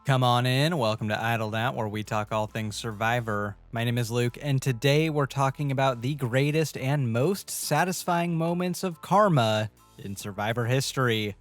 Come on in. Welcome to Idled Out, where we talk all things Survivor. My name is Luke, and today we're talking about the greatest and most satisfying moments of karma in Survivor history.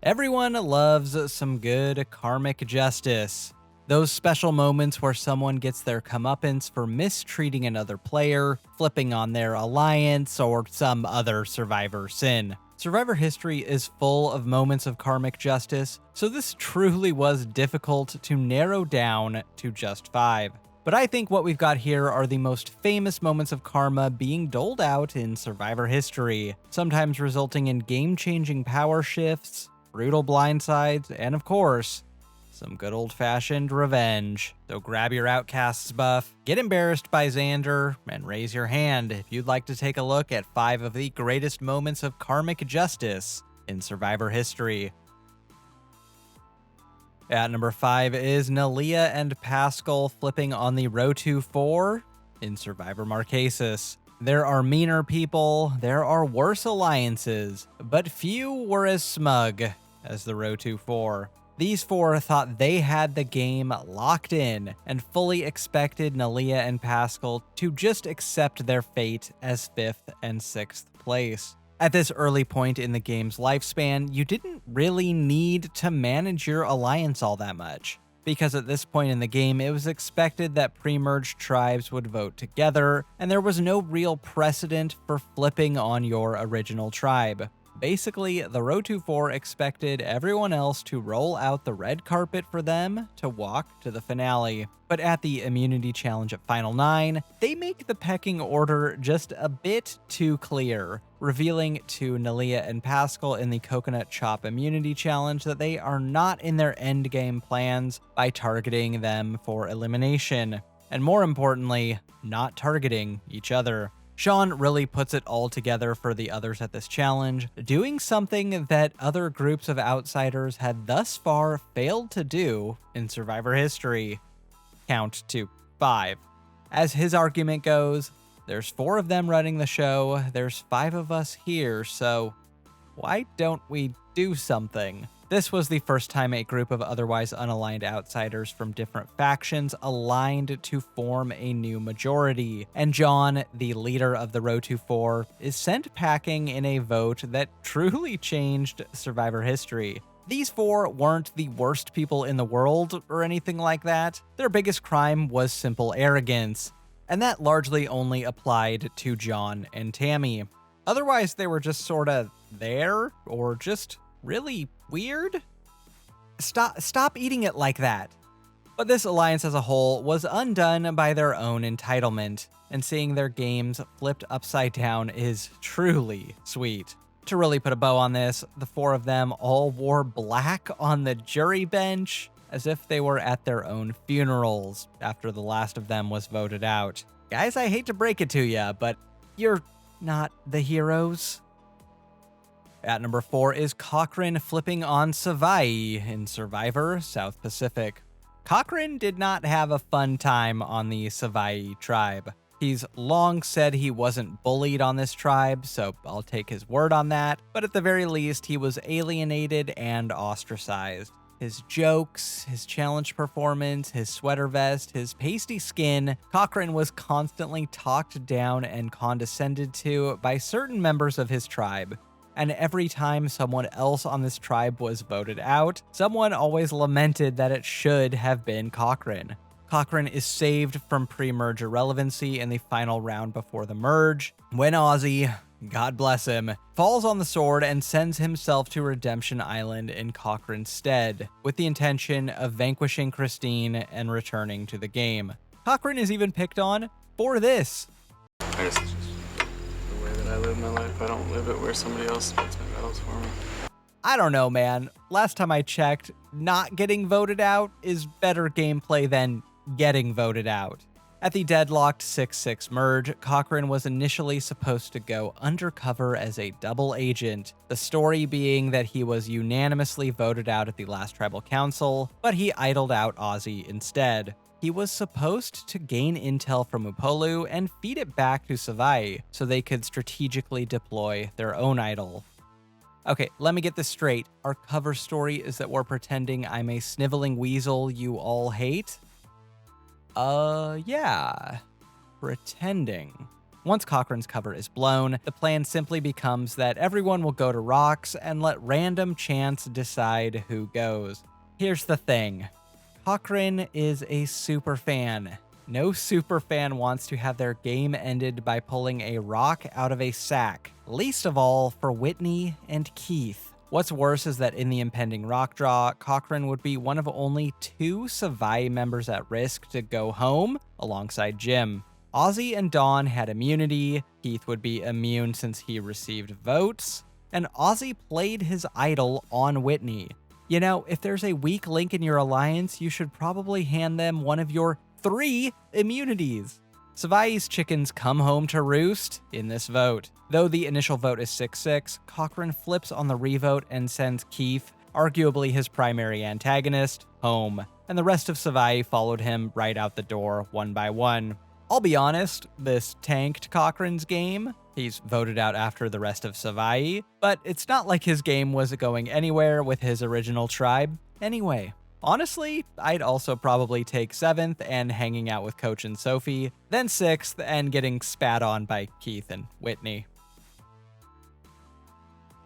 Everyone loves some good karmic justice. Those special moments where someone gets their comeuppance for mistreating another player, flipping on their alliance, or some other Survivor sin. Survivor history is full of moments of karmic justice, so this truly was difficult to narrow down to just 5. But I think what we've got here are the most famous moments of karma being doled out in Survivor history, sometimes resulting in game-changing power shifts, brutal blindsides, and of course, some good old-fashioned revenge. So grab your Outcasts buff, get embarrassed by Xander, and raise your hand if you'd like to take a look at 5 of the greatest moments of karmic justice in Survivor history. At number 5 is Nalia and Paschal flipping on the Rotu4 in Survivor Marquesas. There are meaner people, there are worse alliances, but few were as smug as the Rotu4. These 4 thought they had the game locked in and fully expected Nalia and Paschal to just accept their fate as 5th and 6th place. At this early point in the game's lifespan, you didn't really need to manage your alliance all that much, because at this point in the game, it was expected that pre-merged tribes would vote together, and there was no real precedent for flipping on your original tribe. Basically, the Rotu4 expected everyone else to roll out the red carpet for them to walk to the finale. But at the immunity challenge at Final 9, they make the pecking order just a bit too clear, revealing to Nalia and Paschal in the Coconut Chop immunity challenge that they are not in their endgame plans by targeting them for elimination, and more importantly, not targeting each other. Sean really puts it all together for the others at this challenge, doing something that other groups of outsiders had thus far failed to do in Survivor history. Count to 5. As his argument goes, there's 4 of them running the show, there's 5 of us here, so why don't we do something? This was the first time a group of otherwise unaligned outsiders from different factions aligned to form a new majority, and John, the leader of the Rotu4, is sent packing in a vote that truly changed Survivor history. These 4 weren't the worst people in the world or anything like that. Their biggest crime was simple arrogance, and that largely only applied to John and Tammy. Otherwise, they were just sorta there, or just really weird? Stop eating it like that. But this alliance as a whole was undone by their own entitlement, and seeing their games flipped upside down is truly sweet. To really put a bow on this, the 4 of them all wore black on the jury bench, as if they were at their own funerals after the last of them was voted out. Guys, I hate to break it to ya, but you're not the heroes. At number 4 is Cochrane flipping on Savai in Survivor South Pacific. Cochrane did not have a fun time on the Savai tribe. He's long said he wasn't bullied on this tribe, so I'll take his word on that, but at the very least, he was alienated and ostracized. His jokes, his challenge performance, his sweater vest, his pasty skin, Cochrane was constantly talked down and condescended to by certain members of his tribe. And every time someone else on this tribe was voted out, someone always lamented that it should have been Cochrane. Cochrane is saved from pre-merge irrelevancy in the final round before the merge, when Ozzy, God bless him, falls on the sword and sends himself to Redemption Island in Cochrane's stead, with the intention of vanquishing Christine and returning to the game. Cochrane is even picked on for this. I live my life. I don't live it where somebody else fights my battles for me. I don't know, man. Last time I checked, not getting voted out is better gameplay than getting voted out. At the deadlocked 6-6 merge, Cochrane was initially supposed to go undercover as a double agent, the story being that he was unanimously voted out at the last tribal council, but he idled out Ozzy instead. He was supposed to gain intel from Upolu and feed it back to Savai so they could strategically deploy their own idol. Okay, let me get this straight. Our cover story is that we're pretending I'm a sniveling weasel you all hate? Yeah. Pretending. Once Cochran's cover is blown, the plan simply becomes that everyone will go to rocks and let random chance decide who goes. Here's the thing. Cochran is a super fan. No super fan wants to have their game ended by pulling a rock out of a sack, least of all for Whitney and Keith. What's worse is that in the impending rock draw, Cochran would be one of only 2 Savai members at risk to go home, alongside Jim. Ozzy and Dawn had immunity, Keith would be immune since he received votes, and Ozzy played his idol on Whitney. You know, if there's a weak link in your alliance, you should probably hand them one of your 3 immunities. Savai's chickens come home to roost in this vote. Though the initial vote is 6-6, Cochran flips on the revote and sends Keith, arguably his primary antagonist, home, and the rest of Savai followed him right out the door one by one. I'll be honest, this tanked Cochran's game. He's voted out after the rest of Savai, but it's not like his game was going anywhere with his original tribe anyway. Honestly, I'd also probably take 7th and hanging out with Coach and Sophie, then 6th and getting spat on by Keith and Whitney.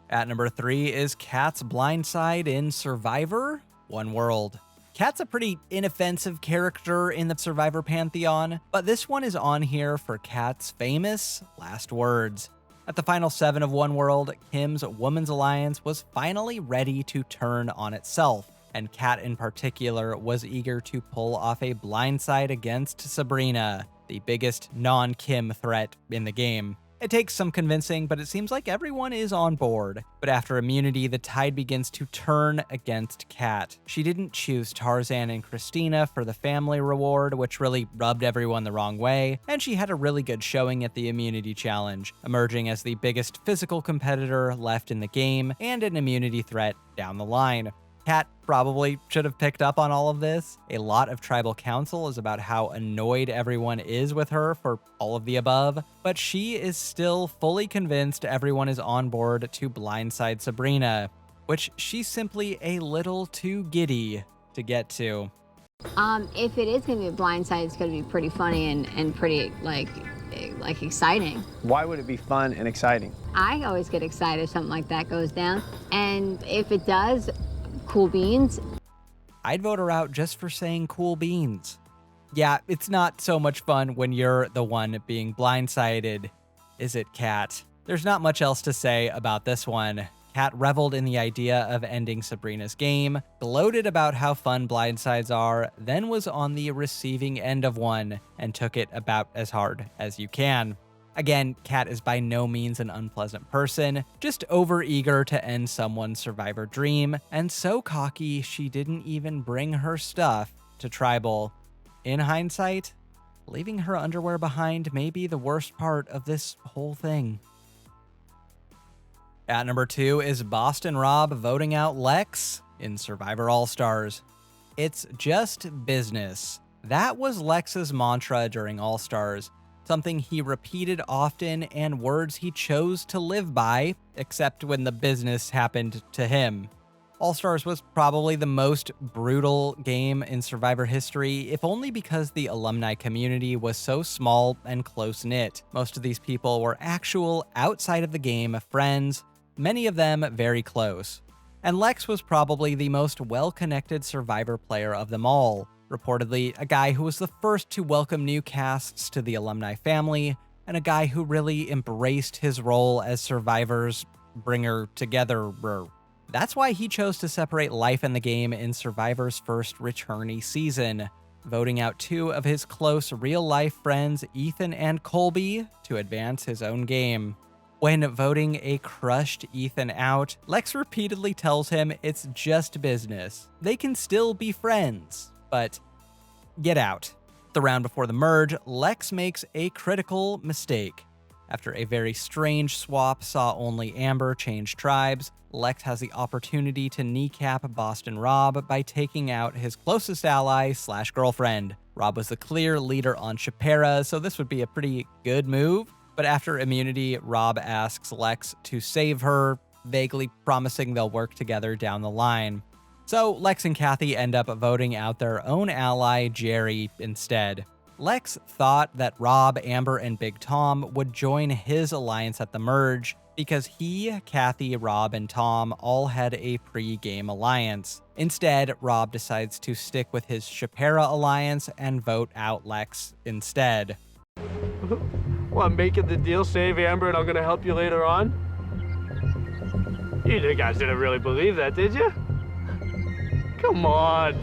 At number 3 is Kat's blindside in Survivor: One World. Kat's a pretty inoffensive character in the Survivor pantheon, but this one is on here for Kat's famous last words. At the final 7 of One World, Kim's Woman's Alliance was finally ready to turn on itself, and Kat in particular was eager to pull off a blindside against Sabrina, the biggest non-Kim threat in the game. It takes some convincing, but it seems like everyone is on board. But after immunity, the tide begins to turn against Kat. She didn't choose Tarzan and Christina for the family reward, which really rubbed everyone the wrong way, and she had a really good showing at the immunity challenge, emerging as the biggest physical competitor left in the game and an immunity threat down the line. Kat probably should have picked up on all of this. A lot of tribal council is about how annoyed everyone is with her for all of the above, but she is still fully convinced everyone is on board to blindside Sabrina, which she's simply a little too giddy to get to. If it is going to be a blindside, it's going to be pretty funny and pretty like exciting. Why would it be fun and exciting? I always get excited if something like that goes down, and if it does, cool beans. I'd vote her out just for saying cool beans. Yeah, it's not so much fun when you're the one being blindsided, is it, Kat? There's not much else to say about this one. Kat reveled in the idea of ending Sabrina's game, gloated about how fun blindsides are, then was on the receiving end of one, and took it about as hard as you can. Again, Kat is by no means an unpleasant person, just overeager to end someone's Survivor dream, and so cocky she didn't even bring her stuff to Tribal. In hindsight, leaving her underwear behind may be the worst part of this whole thing. At number 2 is Boston Rob voting out Lex in Survivor All-Stars. It's just business. That was Lex's mantra during All-Stars. Something he repeated often and words he chose to live by, except when the business happened to him. All-Stars was probably the most brutal game in Survivor history, if only because the alumni community was so small and close-knit. Most of these people were actual, outside of the game, friends, many of them very close. And Lex was probably the most well-connected Survivor player of them all. Reportedly, a guy who was the first to welcome new casts to the alumni family, and a guy who really embraced his role as Survivor's bringer-togetherer. That's why he chose to separate life and the game in Survivor's first returnee season, voting out 2 of his close real-life friends, Ethan and Colby, to advance his own game. When voting a crushed Ethan out, Lex repeatedly tells him it's just business. They can still be friends, but get out. The round before the merge, Lex makes a critical mistake. After a very strange swap saw only Amber change tribes, Lex has the opportunity to kneecap Boston Rob by taking out his closest ally / girlfriend. Rob was the clear leader on Chapera, so this would be a pretty good move. But after immunity, Rob asks Lex to save her, vaguely promising they'll work together down the line. So Lex and Kathy end up voting out their own ally, Jerry, instead. Lex thought that Rob, Amber, and Big Tom would join his alliance at the merge because he, Kathy, Rob, and Tom all had a pre-game alliance. Instead, Rob decides to stick with his Shapira alliance and vote out Lex instead. Well, I'm making the deal, save Amber, and I'm gonna help you later on? You guys didn't really believe that, did you? Come on.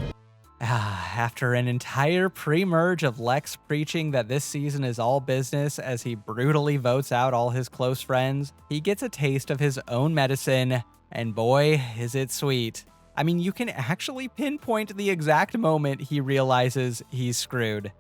After an entire pre-merge of Lex preaching that this season is all business as he brutally votes out all his close friends, he gets a taste of his own medicine, and boy, is it sweet. I mean, you can actually pinpoint the exact moment he realizes he's screwed.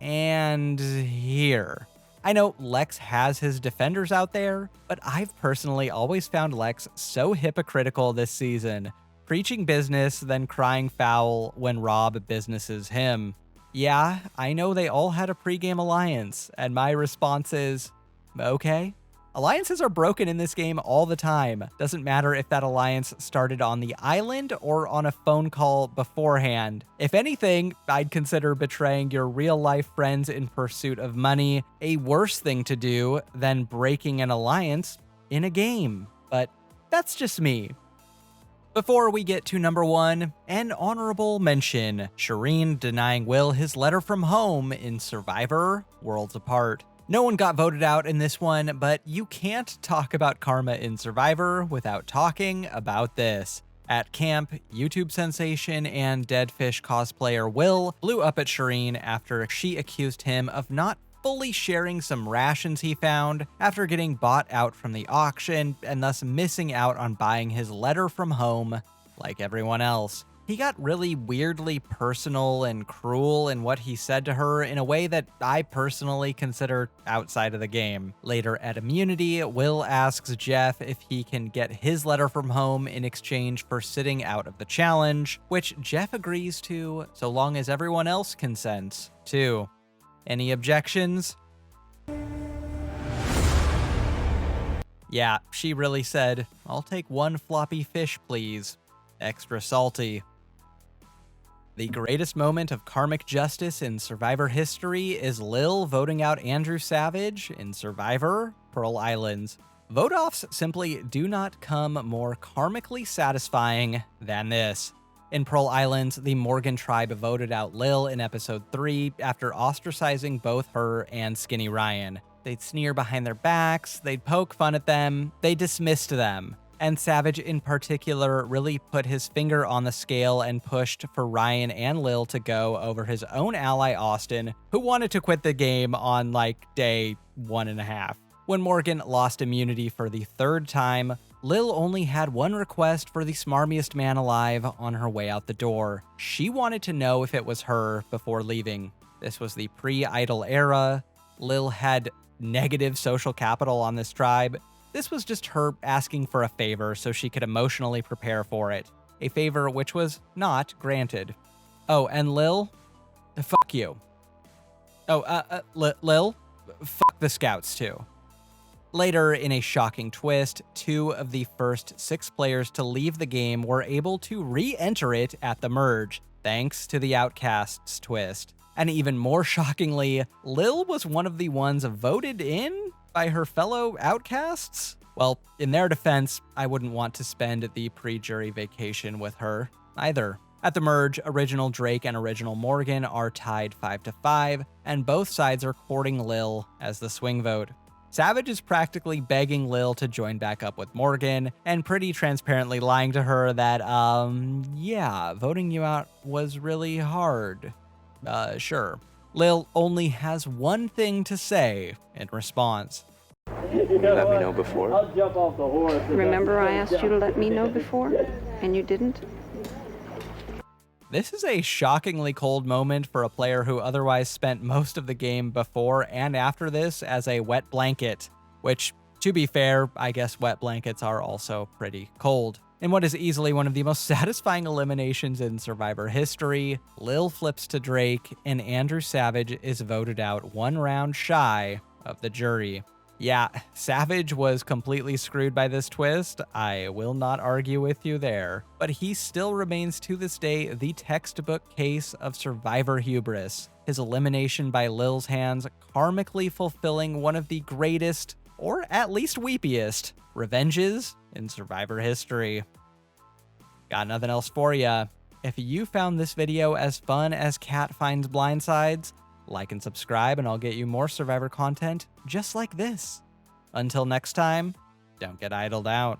And here. I know Lex has his defenders out there, but I've personally always found Lex so hypocritical this season, preaching business, then crying foul when Rob businesses him. Yeah, I know they all had a pregame alliance, and my response is, okay. Alliances are broken in this game all the time. Doesn't matter if that alliance started on the island or on a phone call beforehand. If anything, I'd consider betraying your real-life friends in pursuit of money a worse thing to do than breaking an alliance in a game. But that's just me. Before we get to number 1, an honorable mention, Shireen denying Will his letter from home in Survivor Worlds Apart. No one got voted out in this one, but you can't talk about karma in Survivor without talking about this. At camp, YouTube sensation and Deadfish cosplayer Will blew up at Shireen after she accused him of not fully sharing some rations he found after getting bought out from the auction and thus missing out on buying his letter from home like everyone else. He got really weirdly personal and cruel in what he said to her in a way that I personally consider outside of the game. Later at Immunity, Will asks Jeff if he can get his letter from home in exchange for sitting out of the challenge, which Jeff agrees to so long as everyone else consents, too. Any objections? Yeah, she really said, "I'll take one floppy fish, please. Extra salty." The greatest moment of karmic justice in Survivor history is Lil voting out Andrew Savage in Survivor Pearl Islands. Vote-offs simply do not come more karmically satisfying than this. In Pearl Islands, the Morgan tribe voted out Lil in episode 3 after ostracizing both her and Skinny Ryan. They'd sneer behind their backs, they'd poke fun at them, they dismissed them. And Savage in particular really put his finger on the scale and pushed for Ryan and Lil to go over his own ally Austin, who wanted to quit the game on day 1.5. When Morgan lost immunity for the 3rd time, Lil only had one request for the smarmiest man alive on her way out the door. She wanted to know if it was her before leaving. This was the pre-idol era. Lil had negative social capital on this tribe. This was just her asking for a favor so she could emotionally prepare for it. A favor which was not granted. Oh, and Lil? Fuck you. Oh, Lil? Fuck the scouts too. Later, in a shocking twist, 2 of the first 6 players to leave the game were able to re-enter it at the merge, thanks to the Outcasts twist. And even more shockingly, Lil was one of the ones voted in by her fellow Outcasts? Well, in their defense, I wouldn't want to spend the pre-jury vacation with her either. At the merge, Original Drake and Original Morgan are tied 5-5, and both sides are courting Lil as the swing vote. Savage is practically begging Lil to join back up with Morgan, and pretty transparently lying to her that, yeah, voting you out was really hard. Sure. Lil only has one thing to say in response. You let me know before. I'll jump off the horse. Remember I asked you to let me know before, and you didn't? This is a shockingly cold moment for a player who otherwise spent most of the game before and after this as a wet blanket, which, to be fair, I guess wet blankets are also pretty cold. In what is easily one of the most satisfying eliminations in Survivor history, Lil flips to Drake, and Andrew Savage is voted out 1 round shy of the jury. Yeah, Savage was completely screwed by this twist. I will not argue with you there. But he still remains to this day the textbook case of survivor hubris. His elimination by Lil's hands karmically fulfilling one of the greatest, or at least weepiest, revenges in survivor history. Got nothing else for ya. If you found this video as fun as Kat finds blindsides, like and subscribe and I'll get you more Survivor content just like this. Until next time, don't get idled out.